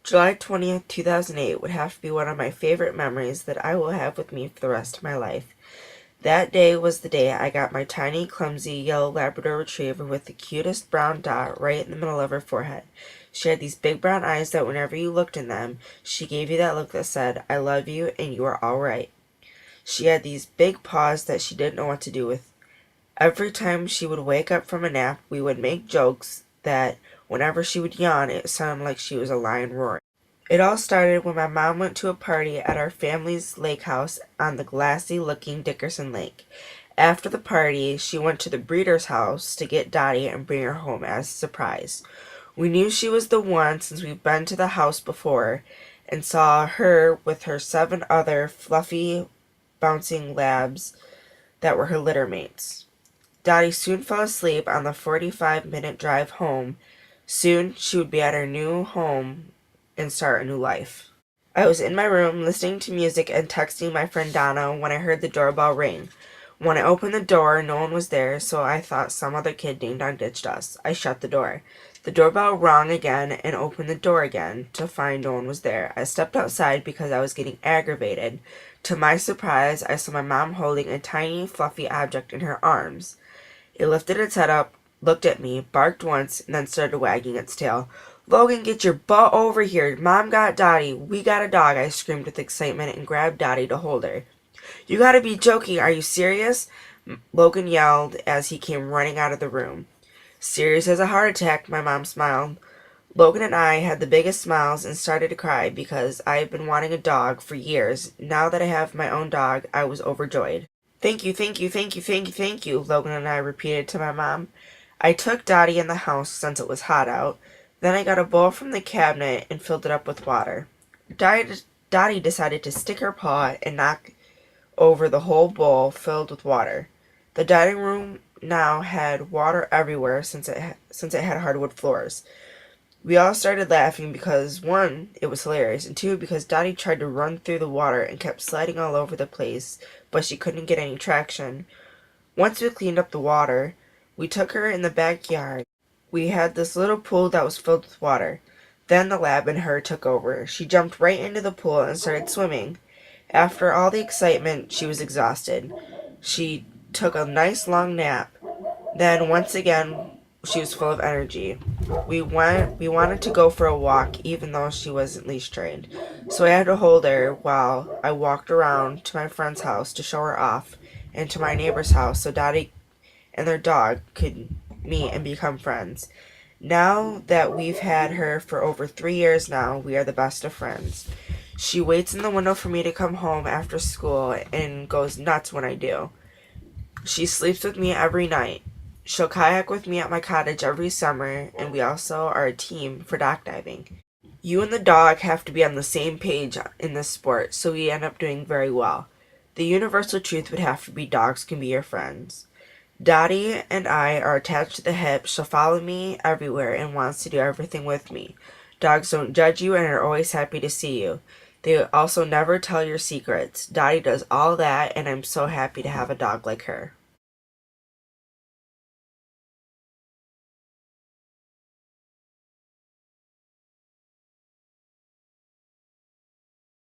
July 20th, 2008 would have to be one of my favorite memories that I will have with me for the rest of my life. That day was the day I got my tiny, clumsy, yellow Labrador retriever with the cutest brown dot right in the middle of her forehead. She had these big brown eyes that whenever you looked in them, she gave you that look that said, "I love you and you are all right." She had these big paws that she didn't know what to do with. Every time she would wake up from a nap, we would make jokes that whenever she would yawn, it sounded like she was a lion roaring. It all started when my mom went to a party at our family's lake house on the glassy-looking Dickerson Lake. After the party, she went to the breeder's house to get Dottie and bring her home as a surprise. We knew she was the one since we've been to the house before and saw her with her 7 other fluffy, bouncing labs that were her litter mates. Dottie soon fell asleep on the 45-minute drive home. Soon she would be at her new home and start a new life. I was in my room listening to music and texting my friend Donna when I heard the doorbell ring. When I opened the door, no one was there, so I thought some other kid ding-dong ditched us. I shut the door. The doorbell rang again and opened the door again to find no one was there. I stepped outside because I was getting aggravated. To my surprise, I saw my mom holding a tiny, fluffy object in her arms. It lifted its head up, looked at me, barked once, and then started wagging its tail. "Logan, get your butt over here. Mom got Dottie. We got a dog," I screamed with excitement and grabbed Dottie to hold her. "You gotta be joking. Are you serious?" Logan yelled as he came running out of the room. "Serious as a heart attack," my mom smiled. Logan and I had the biggest smiles and started to cry because I had been wanting a dog for years. Now that I have my own dog, I was overjoyed. "Thank you, thank you, thank you, thank you, thank you," Logan and I repeated to my mom. I took Dottie in the house since it was hot out. Then I got a bowl from the cabinet and filled it up with water. Dottie decided to stick her paw and knock over the whole bowl filled with water. The dining room now had water everywhere since it had hardwood floors. We all started laughing because, 1, it was hilarious, and 2, because Dottie tried to run through the water and kept sliding all over the place, but she couldn't get any traction. Once we cleaned up the water, we took her in the backyard. We had this little pool that was filled with water. Then the lab and her took over. She jumped right into the pool and started swimming. After all the excitement, she was exhausted. She took a nice long nap. Then, once again, she was full of energy. We wanted to go for a walk even though she wasn't leash trained. So I had to hold her while I walked around to my friend's house to show her off and to my neighbor's house so Dottie and their dog could meet and become friends. Now that we've had her for over 3 years now, we are the best of friends. She waits in the window for me to come home after school and goes nuts when I do. She sleeps with me every night. She'll kayak with me at my cottage every summer, and we also are a team for dock diving. You and the dog have to be on the same page in this sport, so we end up doing very well. The universal truth would have to be dogs can be your friends. Dottie and I are attached to the hip. She'll follow me everywhere and wants to do everything with me. Dogs don't judge you and are always happy to see you. They also never tell your secrets. Dottie does all that, and I'm so happy to have a dog like her.